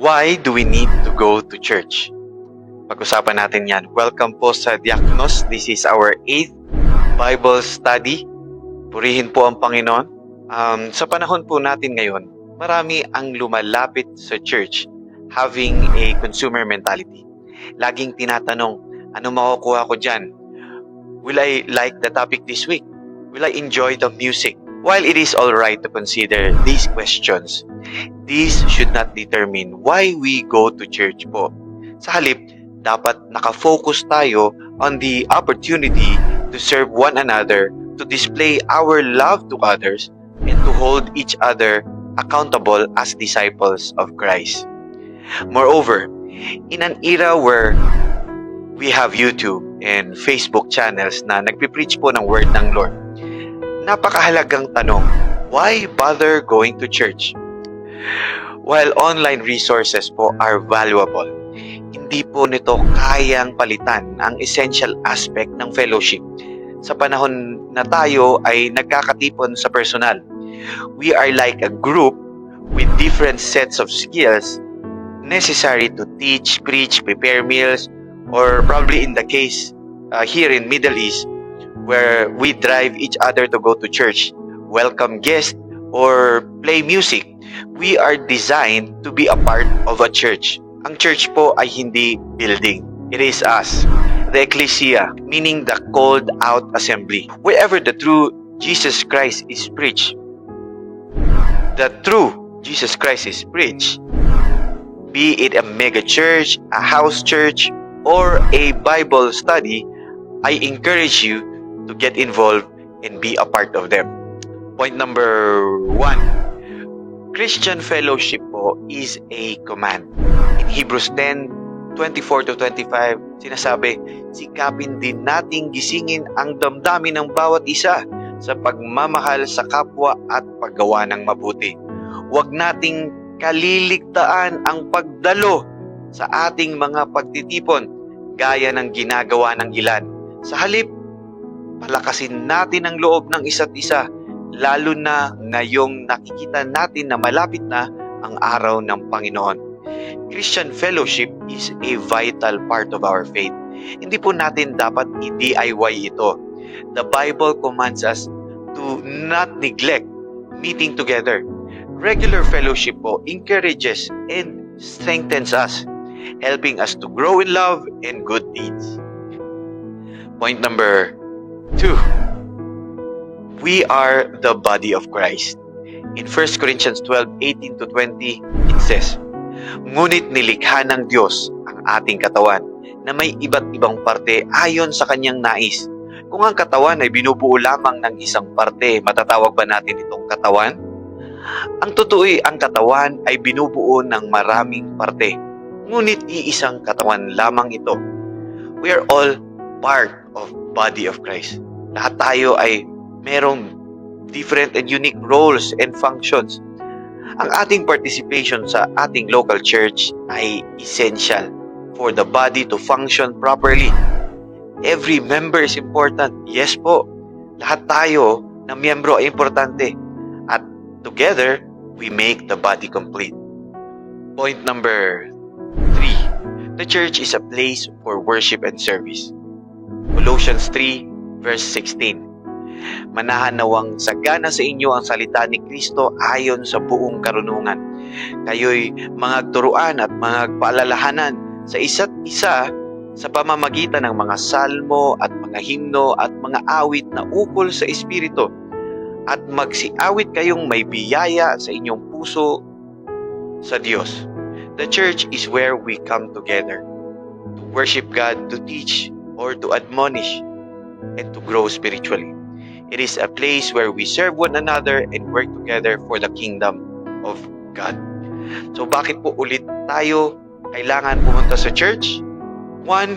Why do we need to go to church? Pag-usapan natin yan. Welcome po sa Diakonos. This is our 8th Bible study. Purihin po ang Panginoon. Sa panahon po natin ngayon, marami ang lumalapit sa church having a consumer mentality. Laging tinatanong, ano makukuha ko dyan? Will I like the topic this week? Will I enjoy the music? While it is alright to consider these questions, these should not determine why we go to church po. Sa halip, dapat nakafocus tayo on the opportunity to serve one another, to display our love to others, and to hold each other accountable as disciples of Christ. Moreover, in an era where we have YouTube and Facebook channels na nagpipreach po ng word ng Lord, napakahalagang tanong, why bother going to church? While online resources po are valuable, hindi po nito kayang palitan ang essential aspect ng fellowship. Sa panahon na tayo ay nagkakatipon sa personal, we are like a group with different sets of skills necessary to teach, preach, prepare meals, or probably in the case here in Middle East, where we drive each other to go to church, welcome guests, or play music. We are designed to be a part of a church. Ang church po ay hindi building. It is us, the ecclesia, meaning the called out assembly. Wherever the true Jesus Christ is preached, be it a mega church, a house church, or a Bible study, I encourage you to get involved and be a part of them. Point number 1. Christian fellowship po is a command. In Hebrews 10:24-25, sinasabi, sikapin din nating gisingin ang damdamin ng bawat isa sa pagmamahal sa kapwa at paggawa ng mabuti. Huwag nating kaliligtaan ang pagdalo sa ating mga pagtitipon gaya ng ginagawa ng ilan. Sa halip, palakasin natin ang loob ng isa't isa, lalo na ngayong nakikita natin na malapit na ang araw ng Panginoon. Christian fellowship is a vital part of our faith. Hindi po natin dapat i-DIY ito. The Bible commands us to not neglect meeting together. Regular fellowship po encourages and strengthens us, helping us to grow in love and good deeds. Point number 2. We are the body of Christ. In 1 Corinthians 12:18-20, it says, ngunit nilikha ng Diyos ang ating katawan na may iba't ibang parte ayon sa kanyang nais. Kung ang katawan ay binubuo lamang ng isang parte, matatawag ba natin itong katawan? Ang totoo ay ang katawan ay binubuo ng maraming parte, ngunit iisang katawan lamang ito. We are all part of body of Christ. Lahat tayo ay merong different and unique roles and functions. Ang ating participation sa ating local church ay essential for the body to function properly. Every member is important. Yes po, lahat tayo na miyembro ay importante. At together, we make the body complete. Point number 3. The church is a place for worship and service. Colossians 3:16. Manahan nawang sagana sa inyo ang salita ni Kristo ayon sa buong karunungan. Kayo'y mangagturuan at mangagpaalalahanan sa isa't isa sa pamamagitan ng mga salmo at mga himno at mga awit na ukol sa Espiritu. At magsiawit kayong may biyaya sa inyong puso sa Diyos. The church is where we come together to worship God, to teach, or to admonish, and to grow spiritually. It is a place where we serve one another and work together for the kingdom of God. So bakit po ulit tayo kailangan pumunta sa church? 1.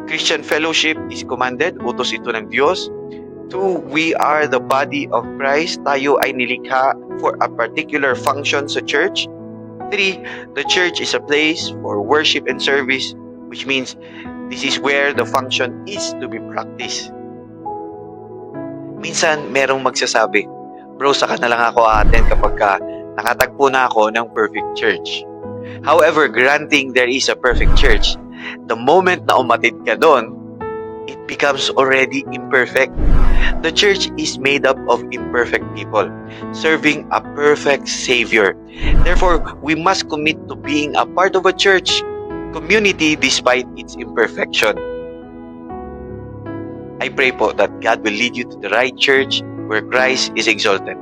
Christian fellowship is commanded, utos ito ng Diyos. 2. We are the body of Christ. Tayo ay nilikha for a particular function sa church. 3. The church is a place for worship and service, which means this is where the function is to be practiced. Minsan, merong magsasabi, bro, saka na lang ako attend kapag nakatagpo na ako ng perfect church. However, granting there is a perfect church, the moment na umatid ka doon, it becomes already imperfect. The church is made up of imperfect people, serving a perfect Savior. Therefore, we must commit to being a part of a church community despite its imperfection. I pray po that God will lead you to the right church where Christ is exalted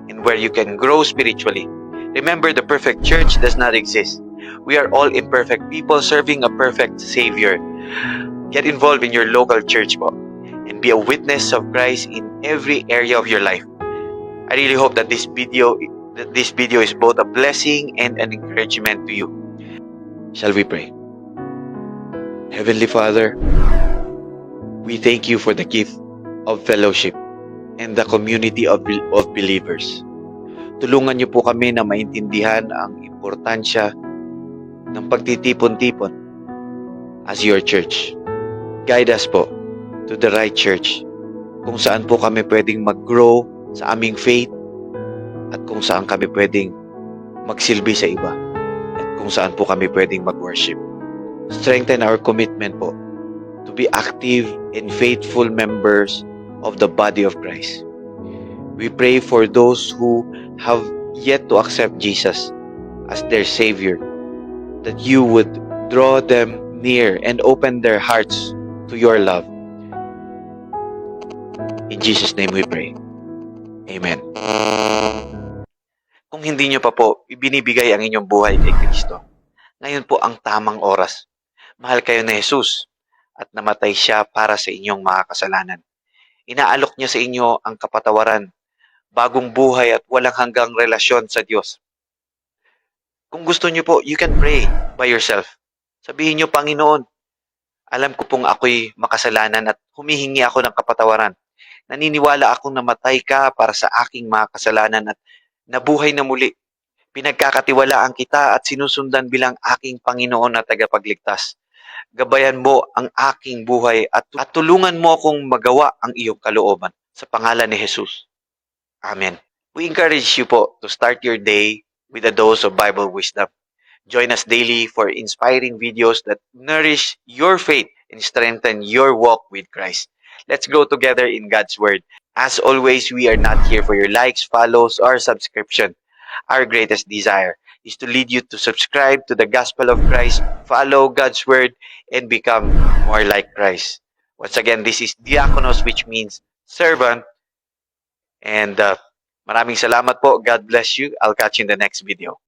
and where you can grow spiritually. Remember, the perfect church does not exist. We are all imperfect people serving a perfect Savior. Get involved in your local church po and be a witness of Christ in every area of your life. I really hope that this video is both a blessing and an encouragement to you. Shall we pray? Heavenly Father, we thank you for the gift of fellowship and the community of believers. Tulungan niyo po kami na maintindihan ang importansya ng pagtitipon-tipon as your church. Guide us po to the right church, kung saan po kami pwedeng mag-grow sa aming faith at kung saan kami pwedeng magsilbi sa iba at kung saan po kami pwedeng mag-worship. Strengthen our commitment po to be active and faithful members of the body of Christ. We pray for those who have yet to accept Jesus as their Savior, that you would draw them near and open their hearts to your love. In Jesus' name we pray. Amen. Kung hindi nyo pa po ibinibigay ang inyong buhay kay Kristo, ngayon po ang tamang oras. Mahal kayo ni Jesus at namatay siya para sa inyong mga kasalanan. Inaalok niya sa inyo ang kapatawaran, bagong buhay at walang hanggang relasyon sa Diyos. Kung gusto niyo po, you can pray by yourself. Sabihin niyo, Panginoon, alam ko pong ako'y makasalanan at humihingi ako ng kapatawaran. Naniniwala akong namatay ka para sa aking mga kasalanan at nabuhay na muli. Pinagkakatiwalaan kita at sinusundan bilang aking Panginoon na tagapagligtas. Gabayan mo ang aking buhay at tulungan mo akong magawa ang iyong kalooban. Sa pangalan ni Jesus. Amen. We encourage you po to start your day with a dose of Bible wisdom. Join us daily for inspiring videos that nourish your faith and strengthen your walk with Christ. Let's grow together in God's Word. As always, we are not here for your likes, follows, or subscription. Our greatest desire is to lead you to subscribe to the Gospel of Christ, follow God's Word, and become more like Christ. Once again, this is Diakonos, which means servant. And maraming salamat po. God bless you. I'll catch you in the next video.